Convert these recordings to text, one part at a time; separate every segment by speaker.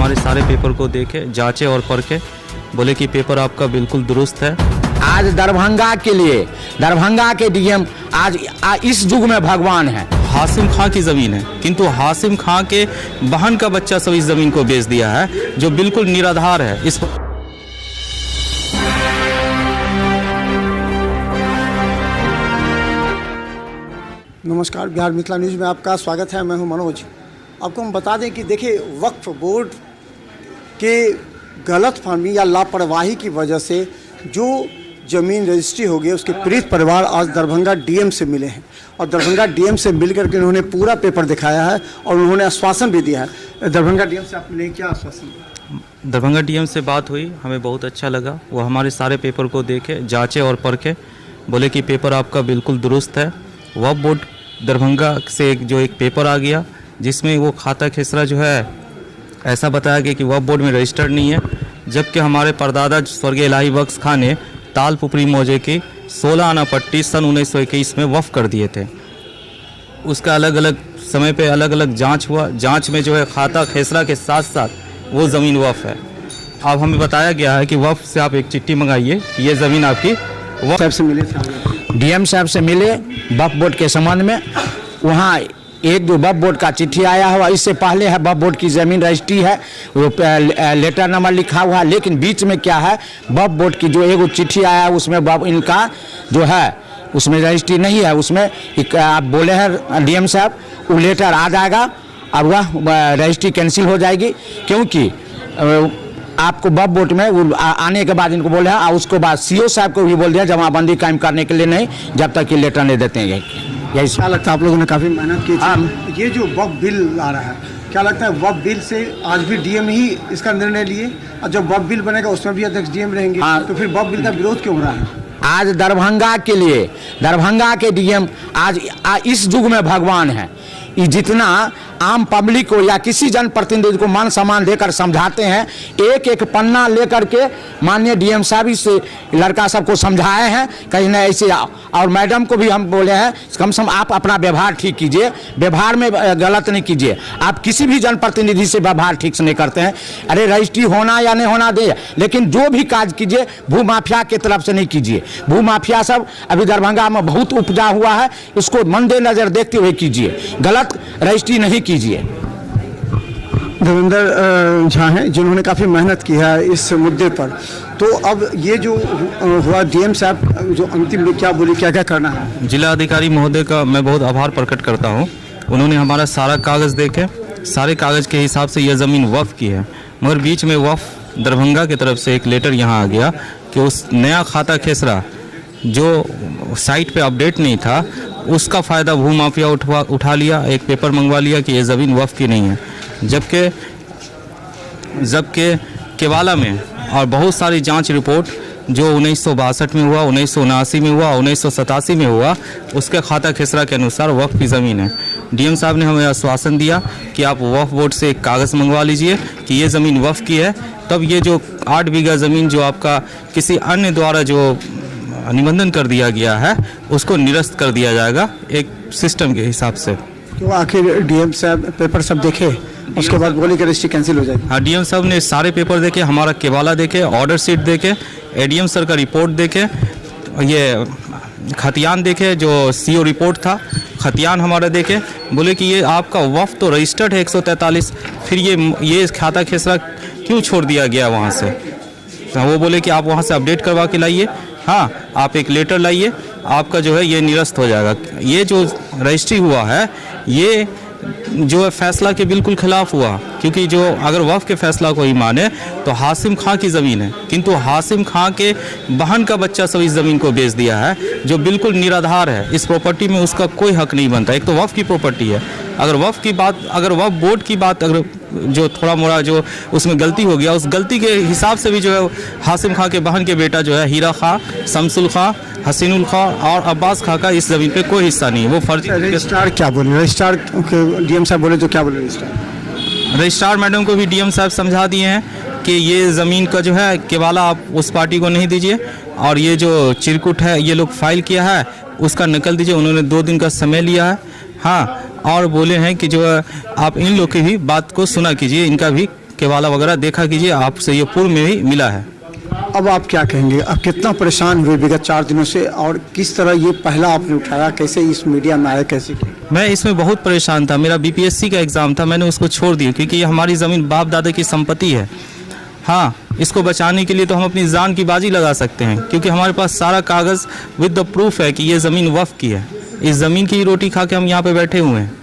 Speaker 1: हमारे सारे पेपर को देखे, जांचे और परखे, बोले कि पेपर आपका बिल्कुल दुरुस्त है।
Speaker 2: आज दरभंगा के लिए, दरभंगा के डीएम आज इस युग में भगवान है।
Speaker 1: हासिम खां की ज़मीन है, किंतु हासिम खां के बहन का बच्चा सब इस ज़मीन को बेच दिया है, जो बिल्कुल निराधार है। इस
Speaker 3: नमस्कार, बिहार मिथिला न्यूज़ में आपका स्वागत है। मैं हूं मनोज। आपको हम बता दें कि देखिए, वक्फ बोर्ड के गलत फहमी या लापरवाही की वजह से जो ज़मीन रजिस्ट्री हो गई, उसके पीड़ित परिवार आज दरभंगा डीएम से मिले हैं और दरभंगा डीएम से मिलकर के उन्होंने पूरा पेपर दिखाया है और उन्होंने आश्वासन भी दिया है। दरभंगा डीएम से आपने क्या आश्वासन दिया?
Speaker 1: दरभंगा डीएम से बात हुई, हमें बहुत अच्छा लगा। वो हमारे सारे पेपर को देखे, जांचे और परखे, बोले कि पेपर आपका बिल्कुल दुरुस्त है। वक्फ बोर्ड दरभंगा से एक पेपर आ गया, जिसमें वो खाता खेसरा जो है ऐसा बताया गया कि वक्फ बोर्ड में रजिस्टर्ड नहीं है, जबकि हमारे परदादा स्वर्गीय इलाही बख्श खां ने ताल पुपरी मौजे की 16 आना पट्टी सन 1921 में वक्फ कर दिए थे। उसका अलग अलग समय पे अलग अलग जांच हुआ। जांच में जो है खाता खेसरा के साथ साथ वो ज़मीन वक्फ है। अब हमें बताया गया है कि वक्फ से आप एक चिट्ठी मंगाइए कि ये ज़मीन आपकी वक्फ।
Speaker 3: साहब से मिले थे,
Speaker 2: डीएम साहब से मिले वक्फ बोर्ड के संबंध में। वहाँ एक जो वक्फ बोर्ड का चिट्ठी आया हुआ, इससे पहले है वक्फ बोर्ड की ज़मीन रजिस्ट्री है, वो लेटर नंबर लिखा हुआ है, लेकिन बीच में क्या है, वक्फ बोर्ड की जो एक चिट्ठी आया है उसमें इनका जो है उसमें रजिस्ट्री नहीं है। उसमें आप बोले हैं डीएम साहब, वो लेटर आ जाएगा और वह रजिस्ट्री कैंसिल हो जाएगी, क्योंकि आपको वक्फ बोर्ड में वो आने के बाद इनको बोले हैं और उसके बाद सीओ साहब को भी बोल दिया जमाबंदी कायम करने के लिए नहीं, जब तक ये लेटर नहीं देते हैं। यही
Speaker 3: क्या लगता है, आप लोगों ने काफ़ी मेहनत की थी। ये जो वक्फ बिल आ रहा है, क्या लगता है वक्फ बिल से आज भी डीएम ही इसका निर्णय लिए, और जब वक्फ बिल बनेगा उसमें भी अध्यक्ष डीएम रहेंगे, तो फिर वक्फ बिल का विरोध क्यों हो रहा है?
Speaker 2: आज दरभंगा के लिए, दरभंगा के डीएम आज इस युग में भगवान है। जितना आम पब्लिक को या किसी जनप्रतिनिधि को मान सम्मान देकर समझाते हैं, एक एक पन्ना लेकर के माननीय डीएम साहब इस लड़का सबको समझाए हैं, कहीं ना ऐसे। और मैडम को भी हम बोले हैं कम से कम आप अपना व्यवहार ठीक कीजिए, व्यवहार में गलत नहीं कीजिए। आप किसी भी जनप्रतिनिधि से व्यवहार ठीक से नहीं करते हैं। अरे रजिस्ट्री होना या नहीं होना दे, लेकिन जो भी काज कीजिए भू माफिया की तरफ से नहीं कीजिए। भू माफिया सब अभी दरभंगा में बहुत उपजा हुआ है, इसको मद्देनजर देखते हुए कीजिए, गलत रजिस्ट्री नहीं कीजिए।
Speaker 3: देवेंद्र झा हैं, जिन्होंने काफ़ी मेहनत की है इस मुद्दे पर। तो अब ये जो हुआ, डीएम साहब जो अंतिम में क्या बोले, क्या क्या करना है?
Speaker 1: जिला अधिकारी महोदय का मैं बहुत आभार प्रकट करता हूँ। उन्होंने हमारा सारा कागज़ देखे, सारे कागज़ के हिसाब से यह ज़मीन वक्फ की है, मगर बीच में वक्फ दरभंगा की तरफ से एक लेटर यहाँ आ गया कि उस नया खाता खेसरा जो साइट पे अपडेट नहीं था, उसका फ़ायदा भू माफिया उठा लिया। एक पेपर मंगवा लिया कि ये ज़मीन वक्फ की नहीं है, जबकि केवाला में और बहुत सारी जांच रिपोर्ट जो 1962 में हुआ, 1979 में हुआ, 1987 में हुआ, उसके खाता खेसरा के अनुसार वक्फ की ज़मीन है। डीएम साहब ने हमें आश्वासन दिया कि आप वक्फ बोर्ड से एक कागज़ मंगवा लीजिए कि ये ज़मीन वक्फ की है, तब ये जो 8 बीघा ज़मीन जो आपका किसी अन्य द्वारा जो निबंधन कर दिया गया है, उसको निरस्त कर दिया जाएगा एक सिस्टम के हिसाब से।
Speaker 3: तो आखिर डीएम साहब पेपर सब देखे, उसके बाद बोले कि रजिस्ट्री कैंसिल हो जाएगी?
Speaker 1: हाँ, डीएम साहब ने सारे पेपर देखे, हमारा केवाला देखे, ऑर्डर शीट देखे, एडीएम सर का रिपोर्ट देखे, ये खतियान देखे जो सीओ रिपोर्ट था, खतियान हमारा देखे, बोले कि ये आपका वक्फ तो रजिस्टर्ड है 143, फिर ये खाता खेसरा क्यों छोड़ दिया गया वहाँ से? तो वो बोले कि आप वहाँ से अपडेट करवा के लाइए, हाँ आप एक लेटर लाइए, आपका जो है ये निरस्त हो जाएगा। ये जो रजिस्ट्री हुआ है, ये जो है फैसला के बिल्कुल खिलाफ हुआ, क्योंकि जो अगर वक्फ के फैसला को ही माने तो हासिम खां की ज़मीन है, किंतु हासिम खां के बहन का बच्चा सब इस ज़मीन को बेच दिया है, जो बिल्कुल निराधार है। इस प्रॉपर्टी में उसका कोई हक नहीं बनता। एक तो वक्फ की प्रॉपर्टी है, अगर वक्फ की बात, अगर वक्फ बोर्ड की बात, अगर जो थोड़ा मोड़ा जो उसमें गलती हो गया, उस गलती के हिसाब से भी जो है हासिम खां के बहन के बेटा जो है हीरा खां, शमसुल खां, हसीनुल खां और अब्बास खां का इस ज़मीन पे कोई हिस्सा नहीं है। वो फर्जी।
Speaker 3: रजिस्ट्रार क्या बोले? रजिस्ट्रार डीएम साहब बोले तो क्या बोले
Speaker 1: रजिस्ट्रार मैडम को भी डीएम साहब समझा दिए हैं कि ये ज़मीन का जो है केवाला आप उस पार्टी को नहीं दीजिए, और ये जो चिरकुट है ये लोग फाइल किया है उसका नकल दीजिए। उन्होंने 2 दिन का समय लिया है। हाँ, और बोले हैं कि जो आप इन लोग की भी बात को सुना कीजिए, इनका भी केवाला वगैरह देखा कीजिए, आपसे ये पूर्व में ही मिला है।
Speaker 3: अब आप क्या कहेंगे, अब कितना परेशान हुए विगत 4 दिनों से, और किस तरह ये पहला आपने उठाया, कैसे इस मीडिया में आया, कैसे किया?
Speaker 1: मैं इसमें बहुत परेशान था। मेरा बीपीएससी का एग्ज़ाम था, मैंने उसको छोड़ दिया क्योंकि ये हमारी ज़मीन बाप दादा की संपत्ति है। हाँ, इसको बचाने के लिए तो हम अपनी जान की बाजी लगा सकते हैं, क्योंकि हमारे पास सारा कागज़ विद द प्रूफ है कि ये ज़मीन वक्फ की है। इस ज़मीन की रोटी खा के हम यहाँ पे बैठे हुए हैं।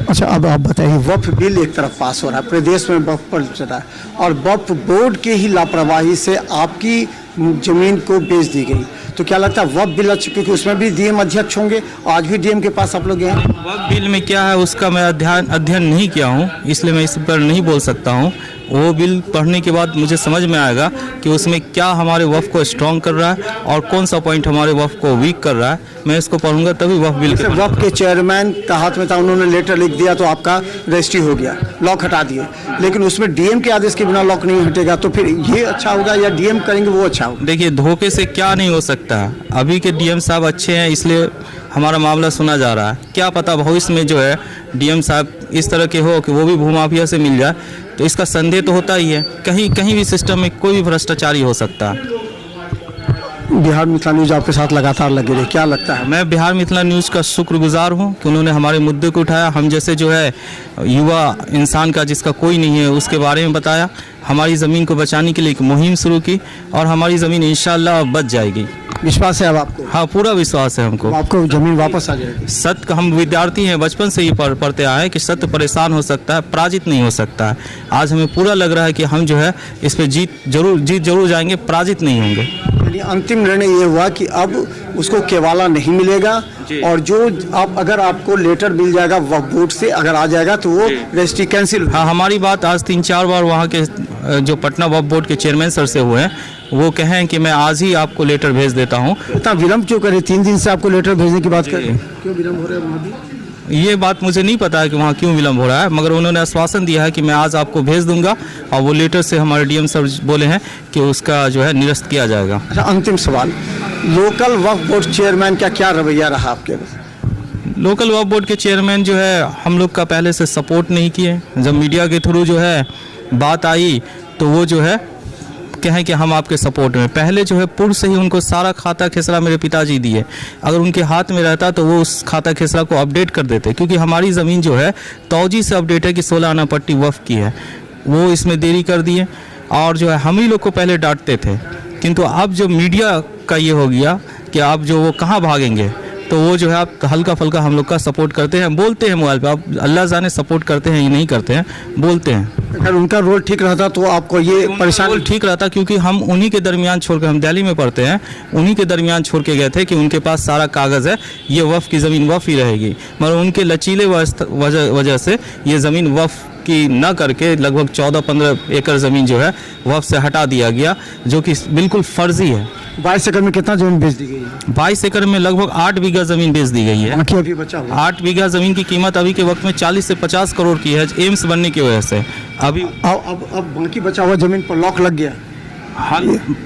Speaker 3: अच्छा, अब आप बताइए, वक्फ बिल एक तरफ पास हो रहा है, प्रदेश में वक्फ पर चल रहा है, और वक्फ बोर्ड के ही लापरवाही से आपकी जमीन को बेच दी गई, तो क्या लगता है वक्फ बिल, क्योंकि उसमें भी डीएम अध्यक्ष होंगे, आज भी डीएम के पास आप लोग गए हैं?
Speaker 1: वक्फ बिल में क्या है उसका मैं अध्ययन नहीं किया हूँ, इसलिए मैं इस पर नहीं बोल सकता हूँ। वो बिल पढ़ने के बाद मुझे समझ में आएगा कि उसमें क्या हमारे वक्फ को स्ट्रॉन्ग कर रहा है और कौन सा पॉइंट हमारे वक्फ को वीक कर रहा है। मैं इसको पढ़ूंगा तभी वक्फ बिल के
Speaker 3: वक्फ के चेयरमैन का हाथ में था, उन्होंने लेटर लिख दिया तो आपका रजिस्ट्री हो गया, लॉक हटा दिए, लेकिन उसमें डीएम के आदेश के बिना लॉक नहीं हटेगा, तो फिर ये अच्छा होगा या डीएम करेंगे वो अच्छा होगा?
Speaker 1: देखिए, धोखे से क्या नहीं हो सकता। अभी के डीएम साहब अच्छे हैं इसलिए हमारा मामला सुना जा रहा है। क्या पता भविष्य में जो है डीएम साहब इस तरह के हो कि वो भी भूमाफिया से मिल जाए, तो इसका संदेह तो होता ही है। कहीं भी सिस्टम में कोई भी भ्रष्टाचारी हो सकता है।
Speaker 3: बिहार मिथिला न्यूज आपके साथ लगातार लगे रहे, क्या लगता है?
Speaker 1: मैं बिहार मिथिला न्यूज़ का शुक्रगुजार हूं कि उन्होंने हमारे मुद्दे को उठाया। हम जैसे जो है युवा इंसान का जिसका कोई नहीं है उसके बारे में बताया, हमारी ज़मीन को बचाने के लिए एक मुहिम शुरू की और हमारी ज़मीन इंशाअल्लाह बच जाएगी।
Speaker 3: विश्वास है अब आपको?
Speaker 1: हाँ, पूरा विश्वास है हमको।
Speaker 3: आपको जमीन वापस आ जाएगी?
Speaker 1: सत्य, हम विद्यार्थी हैं, बचपन से ही पढ़ते आए हैं कि सत्य परेशान हो सकता है, पराजित नहीं हो सकता है। आज हमें पूरा लग रहा है कि हम जो है इस पर जीत जरूर जाएंगे, पराजित नहीं होंगे।
Speaker 3: यानी अंतिम निर्णय ये हुआ कि अब उसको केवाला नहीं मिलेगा, और जो अगर आपको लेटर मिल जाएगा वक्फ बोर्ड से, अगर आ जाएगा तो वो रजिस्ट्री कैंसिल।
Speaker 1: हाँ, हमारी बात आज 3-4 बार वहाँ के जो पटना वक्फ बोर्ड के चेयरमैन सर से हुए हैं, वो कहें कि मैं आज ही आपको लेटर भेज देता हूँ।
Speaker 3: इतना विलम्ब क्यों करें? 3 दिन से आपको लेटर भेजने की बात करें, क्यों विलम्ब हो रहा है वहाँ भी?
Speaker 1: ये बात मुझे नहीं पता है कि वहाँ क्यों विलम्ब हो रहा है, मगर उन्होंने आश्वासन दिया है कि मैं आज आपको भेज दूंगा, और वो लेटर से हमारे डीएम सर बोले हैं कि उसका जो है निरस्त किया जाएगा।
Speaker 3: अच्छा, अंतिम सवाल, लोकल वक्फ बोर्ड चेयरमैन का क्या रवैया रहा आपके?
Speaker 1: लोकल वक्फ बोर्ड के चेयरमैन जो है हम लोग का पहले से सपोर्ट नहीं किए। जब मीडिया के थ्रू जो है बात आई तो वो जो है कहें कि हम आपके सपोर्ट में, पहले जो है पूर्व से ही उनको सारा खाता खेसरा मेरे पिताजी दिए। अगर उनके हाथ में रहता तो वो उस खाता खेसरा को अपडेट कर देते, क्योंकि हमारी ज़मीन जो है तौजी से अपडेट है कि 16 आना पट्टी वक्फ की है। वो इसमें देरी कर दिए और जो है हम ही लोग को पहले डांटते थे, किंतु अब जो मीडिया का ये हो गया कि आप जो वो कहाँ भागेंगे, तो वो जो है आप हल्का फुल्का हम लोग का सपोर्ट करते हैं, बोलते हैं मोबाइल पे। आप अल्लाह जाने सपोर्ट करते हैं या नहीं करते हैं, बोलते हैं।
Speaker 3: अगर उनका रोल ठीक रहता तो आपको ये परेशानी?
Speaker 1: रोल ठीक रहता, क्योंकि हम उन्हीं के दरमियान छोड़ के, हम दिल्ली में पढ़ते हैं, उन्हीं के दरमियान छोड़ के गए थे कि उनके पास सारा कागज़ है, ये वफ़ की ज़मीन वफ़ ही रहेगी। मगर उनके लचीले वजह से ये ज़मीन वफ़ की न करके लगभग 14-15 एकड़ ज़मीन जो है वफ़ से हटा दिया गया, जो कि बिल्कुल फ़र्जी है।
Speaker 3: 22 एकड़ में कितना जमीन बेच दी गई है?
Speaker 1: 22 एकड़ में लगभग 8 बीघा ज़मीन बेच दी गई है।
Speaker 3: बाकी अभी बचा हुआ
Speaker 1: 8 बीघा ज़मीन की कीमत अभी के वक्त में 40 से 50 करोड़ की है, एम्स बनने की वजह से। अभी
Speaker 3: अब बाकी बचा हुआ जमीन पर लॉक लग गया?
Speaker 1: हाँ,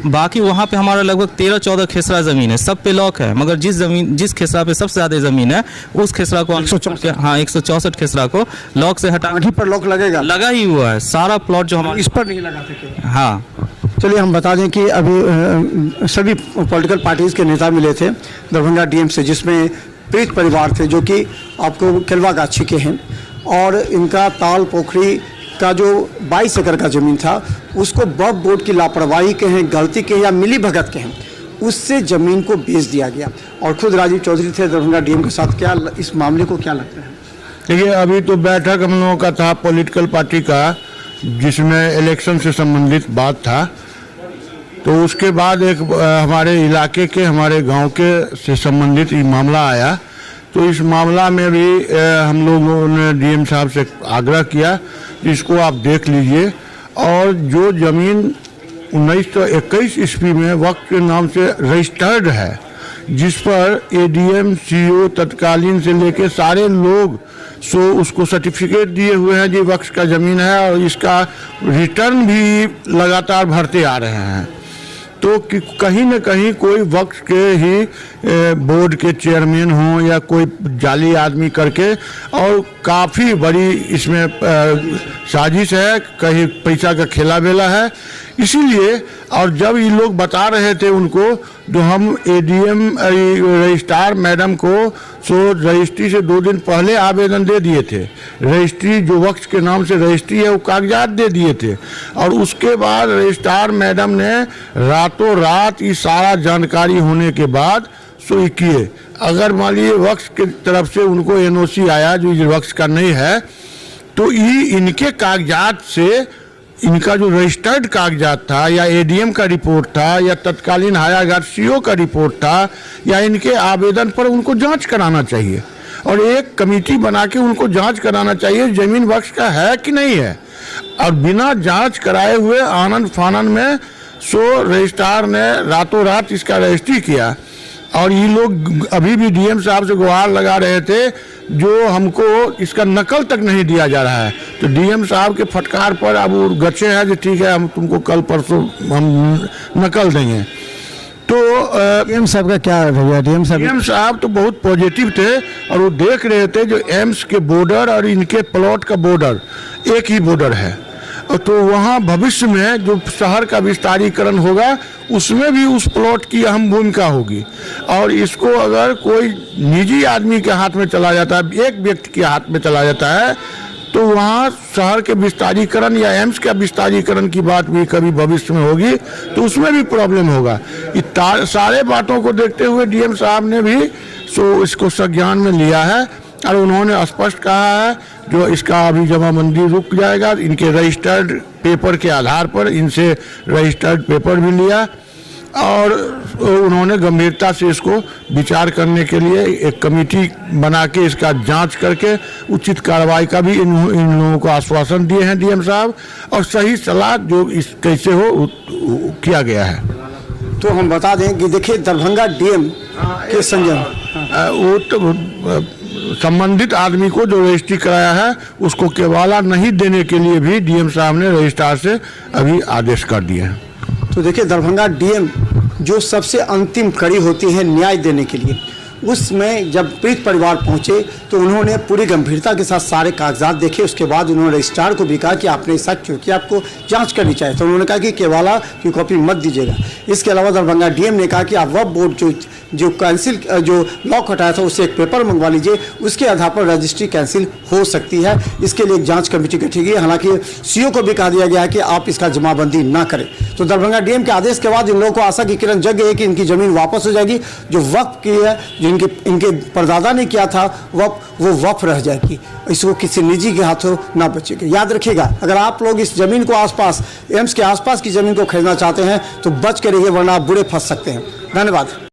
Speaker 1: बाकी वहाँ पे हमारा लगभग 13-14 खेसरा ज़मीन है, सब पे लॉक है, मगर जिस खेसरा पे सबसे ज़्यादा ज़मीन है उस खेसरा को 164 खेसरा को लॉक से हटा,
Speaker 3: बाकी पर लॉक लगेगा?
Speaker 1: लगा ही हुआ है सारा प्लॉट जो हमारा,
Speaker 3: इस पर नहीं लगा था।
Speaker 1: हाँ।
Speaker 3: चलिए हम बता दें कि अभी सभी पॉलिटिकल पार्टीज़ के नेता मिले थे दरभंगा डीएम से, जिसमें प्रीत परिवार थे जो कि आपको केलवा गाछी के हैं, और इनका ताल पोखरी का जो 22 एकड़ का ज़मीन था उसको वक्फ बोर्ड की लापरवाही के हैं, गलती के या मिली भगत के हैं, उससे ज़मीन को बेच दिया गया। और खुद राजीव चौधरी थे दरभंगा डीएम के साथ, क्या इस मामले को क्या लगता है?
Speaker 4: देखिए, अभी तो बैठक हम लोगों का था पॉलिटिकल पार्टी का, जिसमें इलेक्शन से संबंधित बात था, तो उसके बाद एक हमारे इलाके के, हमारे गांव के से संबंधित ये मामला आया। तो इस मामला में भी हम लोगों ने डीएम साहब से आग्रह किया, इसको आप देख लीजिए, और जो ज़मीन 1921 ईस्वी में वक्फ के नाम से रजिस्टर्ड है, जिस पर एडीएम सीओ तत्कालीन से लेके सारे लोग उसको सर्टिफिकेट दिए हुए हैं, जो वक्फ का ज़मीन है, और इसका रिटर्न भी लगातार भरते आ रहे हैं। तो कहीं न कहीं कोई वक्फ के ही बोर्ड के चेयरमैन हों या कोई जाली आदमी करके, और काफ़ी बड़ी इसमें साजिश है, कहीं पैसा का खेला बेला है। इसीलिए, और जब ये लोग बता रहे थे उनको, जो हम एडीएम रजिस्ट्रार मैडम को रजिस्ट्री से 2 दिन पहले आवेदन दे दिए थे, रजिस्ट्री जो वक्फ के नाम से रजिस्ट्री है वो कागजात दे दिए थे, और उसके बाद रजिस्ट्रार मैडम ने रातों रात ये सारा जानकारी होने के बाद सो किए। अगर मान लीजिए वक्फ की तरफ से उनको एनओसी आया जो वक्फ का नहीं है, तो ये इनके कागजात से, इनका जो रजिस्टर्ड कागजात था या एडीएम का रिपोर्ट था या तत्कालीन हायाघाट सीओ का रिपोर्ट था या इनके आवेदन पर उनको जांच कराना चाहिए, और एक कमेटी बना के उनको जांच कराना चाहिए जमीन वक्फ का है कि नहीं है। और बिना जांच कराए हुए आनंद फानन में रजिस्ट्रार ने रातों रात इसका रजिस्ट्री किया, और ये लोग अभी भी डीएम साहब से गुहार लगा रहे थे जो हमको इसका नकल तक नहीं दिया जा रहा है। तो डीएम साहब के फटकार पर अब वो गच्छे हैं कि ठीक है हम तुमको कल परसों हम नकल देंगे। तो
Speaker 3: डीएम साहब का क्या रवैया?
Speaker 4: डीएम साहब तो बहुत पॉजिटिव थे, और वो देख रहे थे जो एम्स के बॉर्डर और इनके प्लॉट का बॉर्डर एक ही बॉर्डर है, तो वहाँ भविष्य में जो शहर का विस्तारीकरण होगा उसमें भी उस प्लॉट की अहम भूमिका होगी। और इसको अगर कोई निजी आदमी के हाथ में चला जाता है, एक व्यक्ति के हाथ में चला जाता है, तो वहाँ शहर के विस्तारीकरण या एम्स के विस्तारीकरण की बात भी कभी भविष्य में होगी तो उसमें भी प्रॉब्लम होगा। सारे बातों को देखते हुए डीएम साहब ने भी इसको संज्ञान में लिया है, और उन्होंने स्पष्ट कहा है जो इसका अभी जमाबंदी रुक जाएगा, इनके रजिस्टर्ड पेपर के आधार पर इनसे रजिस्टर्ड पेपर भी लिया, और उन्होंने गंभीरता से इसको विचार करने के लिए एक कमेटी बना के इसका जांच करके उचित कार्रवाई का भी इन लोगों को आश्वासन दिए हैं डीएम साहब, और सही सलाह जो इस कैसे हो किया गया है।
Speaker 3: तो हम बता दें कि देखिए दरभंगा डीएम के संजय
Speaker 4: वो तो संबंधित आदमी को जो रजिस्ट्री कराया है उसको केवाला नहीं देने के लिए भी डीएम साहब ने रजिस्ट्रार से अभी आदेश कर दिए हैं।
Speaker 3: तो देखिए दरभंगा डीएम जो सबसे अंतिम कड़ी होती है न्याय देने के लिए, उसमें जब पीड़ित परिवार पहुंचे तो उन्होंने पूरी गंभीरता के साथ सारे कागजात देखे। उसके बाद उन्होंने रजिस्ट्रार को भी कहा कि आपने ऐसा क्यों किया, आपको जांच करनी चाहिए। तो उन्होंने कहा कि केवाला की कॉपी मत दीजिएगा। इसके अलावा दरभंगा डीएम ने कहा कि आप वक्फ बोर्ड जो कैंसिल जो लॉक हटाया था उससे एक पेपर मंगवा लीजिए, उसके आधार पर रजिस्ट्री कैंसिल हो सकती है। इसके लिए एक जांच कमेटी गठित की। हालांकि सीओ को भी कहा दिया गया है कि आप इसका जमाबंदी ना करें। तो दरभंगा डीएम के आदेश के बाद इन लोगों को आशा की किरण जग गई है कि इनकी जमीन वापस हो जाएगी। जो वक्फ की है, जो इनके परदादा ने किया था वक्फ, वो वक्फ रह जाएगी, इसको किसी निजी के हाथों ना बचेगा। याद रखिएगा, अगर आप लोग इस जमीन को आसपास एम्स के आसपास की जमीन को खरीदना चाहते हैं तो बच के रहिए, वरना आप बुरे फंस सकते हैं। धन्यवाद।